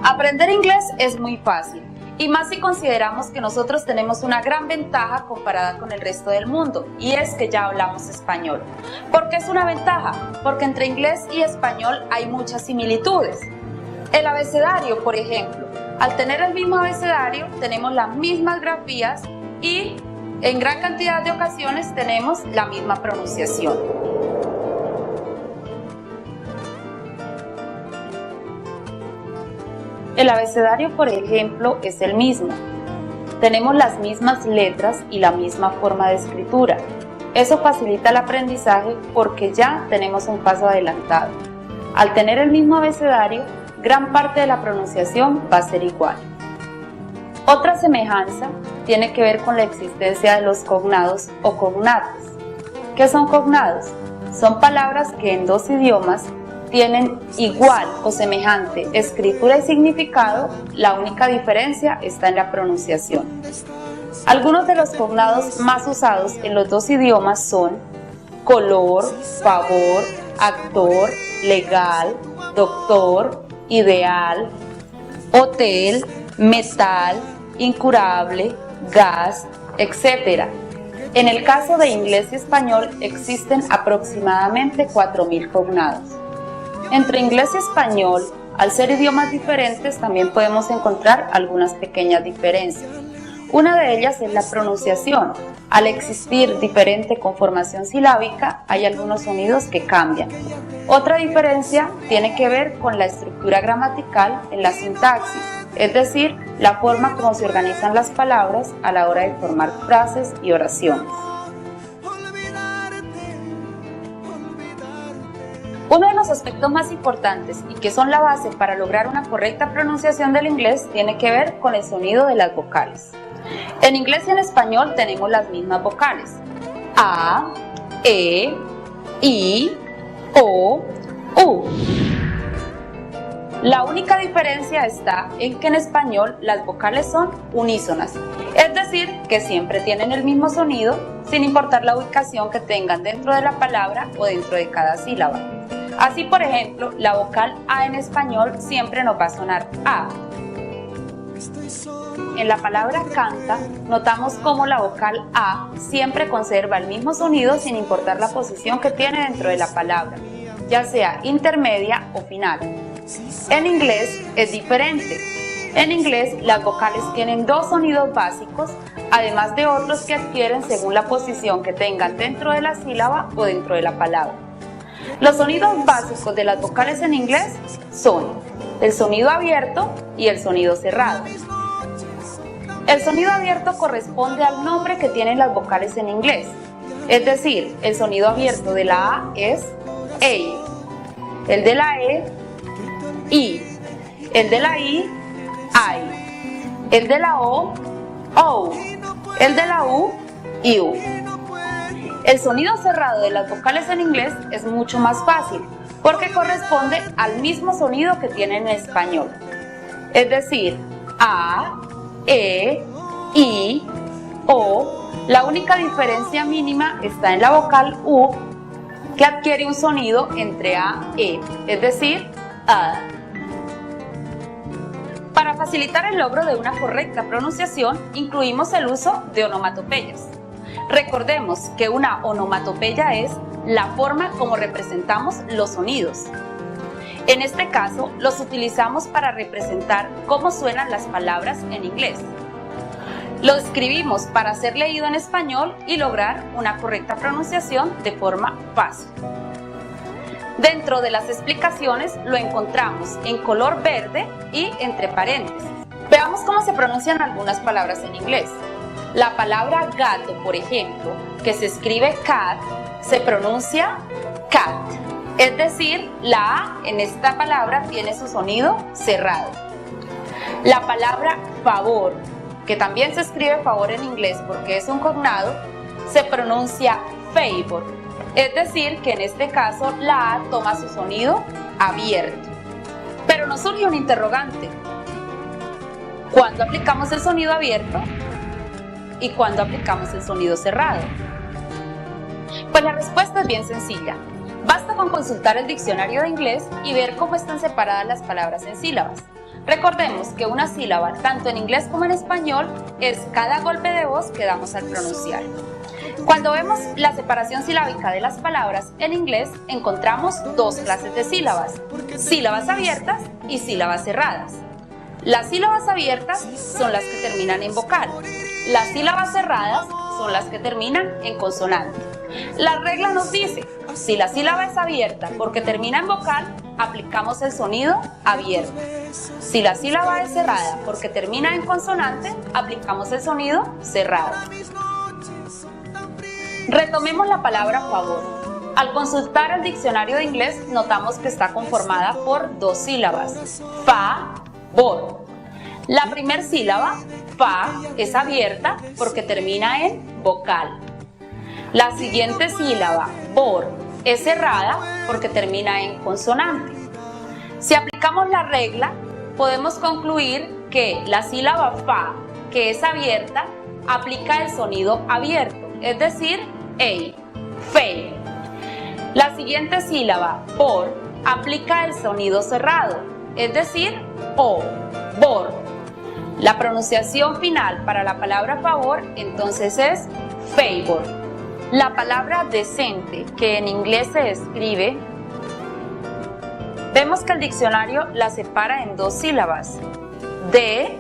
Aprender inglés es muy fácil, y más si consideramos que nosotros tenemos una gran ventaja comparada con el resto del mundo, y es que ya hablamos español. ¿Por qué es una ventaja? Porque entre inglés y español hay muchas similitudes. El abecedario, por ejemplo, al tener el mismo abecedario tenemos las mismas grafías y en gran cantidad de ocasiones tenemos la misma pronunciación. El abecedario, por ejemplo, es el mismo. Tenemos las mismas letras y la misma forma de escritura. Eso facilita el aprendizaje porque ya tenemos un paso adelantado. Al tener el mismo abecedario, gran parte de la pronunciación va a ser igual. Otra semejanza tiene que ver con la existencia de los cognados o cognates. ¿Qué son cognados? Son palabras que en dos idiomas tienen igual o semejante escritura y significado, la única diferencia está en la pronunciación. Algunos de los cognados más usados en los dos idiomas son color, favor, actor, legal, doctor, ideal, hotel, metal, incurable, gas, etc. En el caso de inglés y español existen aproximadamente 4.000 cognados. Entre inglés y español, al ser idiomas diferentes, también podemos encontrar algunas pequeñas diferencias. Una de ellas es la pronunciación. Al existir diferente conformación silábica, hay algunos sonidos que cambian. Otra diferencia tiene que ver con la estructura gramatical en la sintaxis, es decir, la forma como se organizan las palabras a la hora de formar frases y oraciones. Uno de los aspectos más importantes y que son la base para lograr una correcta pronunciación del inglés tiene que ver con el sonido de las vocales. En inglés y en español tenemos las mismas vocales: A, E, I, O, U. La única diferencia está en que en español las vocales son unísonas, es decir, que siempre tienen el mismo sonido sin importar la ubicación que tengan dentro de la palabra o dentro de cada sílaba. Así, por ejemplo, la vocal A en español siempre nos va a sonar A. En la palabra canta, notamos cómo la vocal A siempre conserva el mismo sonido sin importar la posición que tiene dentro de la palabra, ya sea intermedia o final. En inglés es diferente. En inglés las vocales tienen dos sonidos básicos, además de otros que adquieren según la posición que tengan dentro de la sílaba o dentro de la palabra. Los sonidos básicos de las vocales en inglés son el sonido abierto y el sonido cerrado. El sonido abierto corresponde al nombre que tienen las vocales en inglés, es decir, el sonido abierto de la A es A, el de la E, I, el de la I, el de la O, el de la U, U. El sonido cerrado de las vocales en inglés es mucho más fácil porque corresponde al mismo sonido que tienen en español, es decir, A, E, I, O. La única diferencia mínima está en la vocal U, que adquiere un sonido entre A e, es decir, A. Para facilitar el logro de una correcta pronunciación, incluimos el uso de onomatopeyas. Recordemos que una onomatopeya es la forma como representamos los sonidos. En este caso, los utilizamos para representar cómo suenan las palabras en inglés. Lo escribimos para ser leído en español y lograr una correcta pronunciación de forma fácil. Dentro de las explicaciones lo encontramos en color verde y entre paréntesis. Veamos cómo se pronuncian algunas palabras en inglés. La palabra gato, por ejemplo, que se escribe cat, se pronuncia cat. Es decir, la A en esta palabra tiene su sonido cerrado. La palabra favor, que también se escribe favor en inglés porque es un cognado, se pronuncia favor. Es decir, que en este caso la A toma su sonido abierto. Pero nos surge un interrogante. ¿Cuándo aplicamos el sonido abierto? ¿Y cuándo aplicamos el sonido cerrado? Pues la respuesta es bien sencilla. Basta con consultar el diccionario de inglés y ver cómo están separadas las palabras en sílabas. Recordemos que una sílaba, tanto en inglés como en español, es cada golpe de voz que damos al pronunciar. Cuando vemos la separación silábica de las palabras, en inglés encontramos dos clases de sílabas: sílabas abiertas y sílabas cerradas. Las sílabas abiertas son las que terminan en vocal. Las sílabas cerradas son las que terminan en consonante. La regla nos dice, si la sílaba es abierta porque termina en vocal, aplicamos el sonido abierto. Si la sílaba es cerrada porque termina en consonante, aplicamos el sonido cerrado. Retomemos la palabra favor. Al consultar el diccionario de inglés, notamos que está conformada por dos sílabas: fa-vor. La primera sílaba, fa, es abierta porque termina en vocal. La siguiente sílaba, vor, es cerrada porque termina en consonante. Si aplicamos la regla, podemos concluir que la sílaba fa, que es abierta, aplica el sonido abierto, es decir, ei, fei. La siguiente sílaba, vor, aplica el sonido cerrado, es decir, o, vor. La pronunciación final para la palabra favor entonces es favor. La palabra decente, que en inglés se escribe, vemos que el diccionario la separa en dos sílabas: de,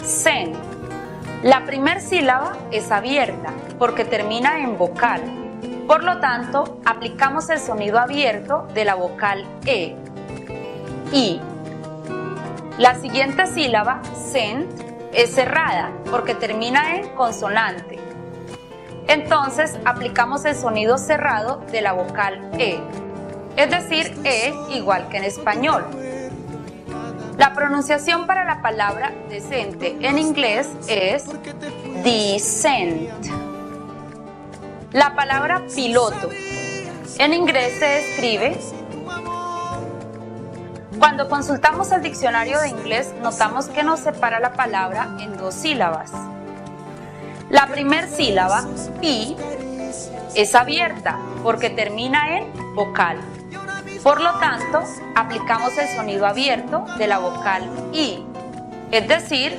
cent. La primera sílaba es abierta porque termina en vocal. Por lo tanto, aplicamos el sonido abierto de la vocal e, i. La siguiente sílaba, cent, es cerrada porque termina en consonante. Entonces, aplicamos el sonido cerrado de la vocal e, es decir, e igual que en español. La pronunciación para la palabra decente en inglés es decent. La palabra piloto en inglés se escribe. Cuando consultamos el diccionario de inglés, notamos que nos separa la palabra en dos sílabas. La primera sílaba, pi, es abierta porque termina en vocal. Por lo tanto, aplicamos el sonido abierto de la vocal i, es decir,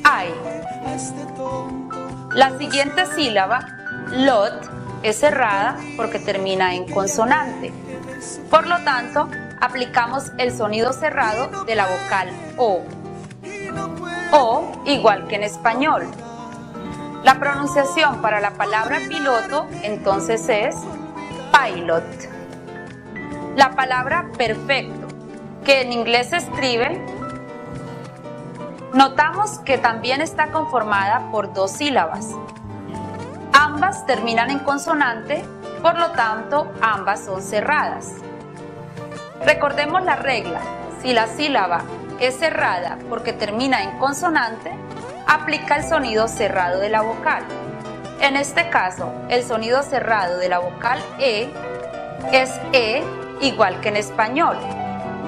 I. La siguiente sílaba, lot, es cerrada porque termina en consonante. Por lo tanto, aplicamos el sonido cerrado de la vocal o igual que en español. La pronunciación para la palabra piloto entonces es pilot. La palabra perfecto, que en inglés se escribe, notamos que también está conformada por dos sílabas. Ambas terminan en consonante, por lo tanto, ambas son cerradas. Recordemos la regla: si la sílaba es cerrada porque termina en consonante, aplica el sonido cerrado de la vocal. En este caso, el sonido cerrado de la vocal e es e igual que en español.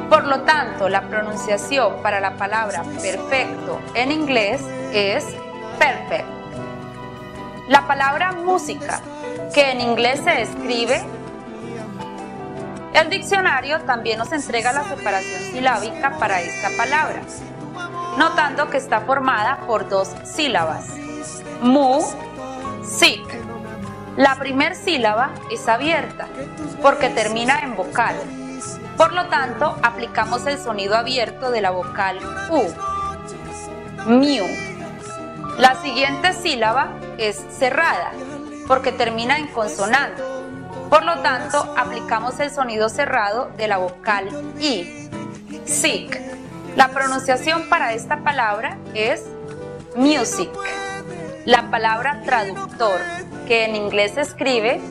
Por lo tanto, la pronunciación para la palabra perfecto en inglés es perfect. La palabra música, que en inglés se escribe, el diccionario también nos entrega la separación silábica para esta palabra, notando que está formada por dos sílabas: mu, sic. La primera sílaba es abierta porque termina en vocal. Por lo tanto, aplicamos el sonido abierto de la vocal u, miu. La siguiente sílaba es cerrada porque termina en consonante. Por lo tanto, aplicamos el sonido cerrado de la vocal i, sic. La pronunciación para esta palabra es music. La palabra traductor, que en inglés se escribe,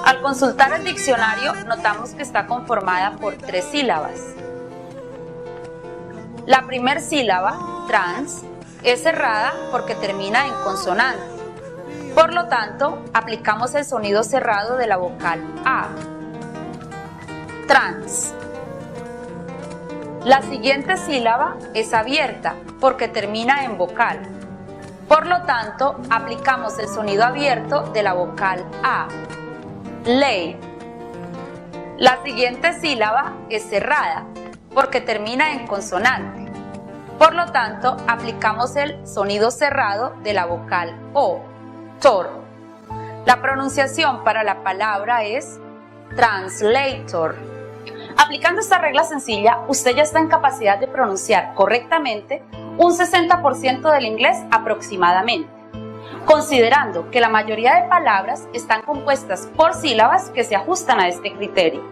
al consultar el diccionario notamos que está conformada por tres sílabas. La primera sílaba, trans, es cerrada porque termina en consonante. Por lo tanto, aplicamos el sonido cerrado de la vocal a, trans. La siguiente sílaba es abierta porque termina en vocal. Por lo tanto, aplicamos el sonido abierto de la vocal a, ley. La siguiente sílaba es cerrada porque termina en consonante. Por lo tanto, aplicamos el sonido cerrado de la vocal O, tor. La pronunciación para la palabra es translator. Aplicando esta regla sencilla, usted ya está en capacidad de pronunciar correctamente un 60% del inglés aproximadamente, considerando que la mayoría de palabras están compuestas por sílabas que se ajustan a este criterio.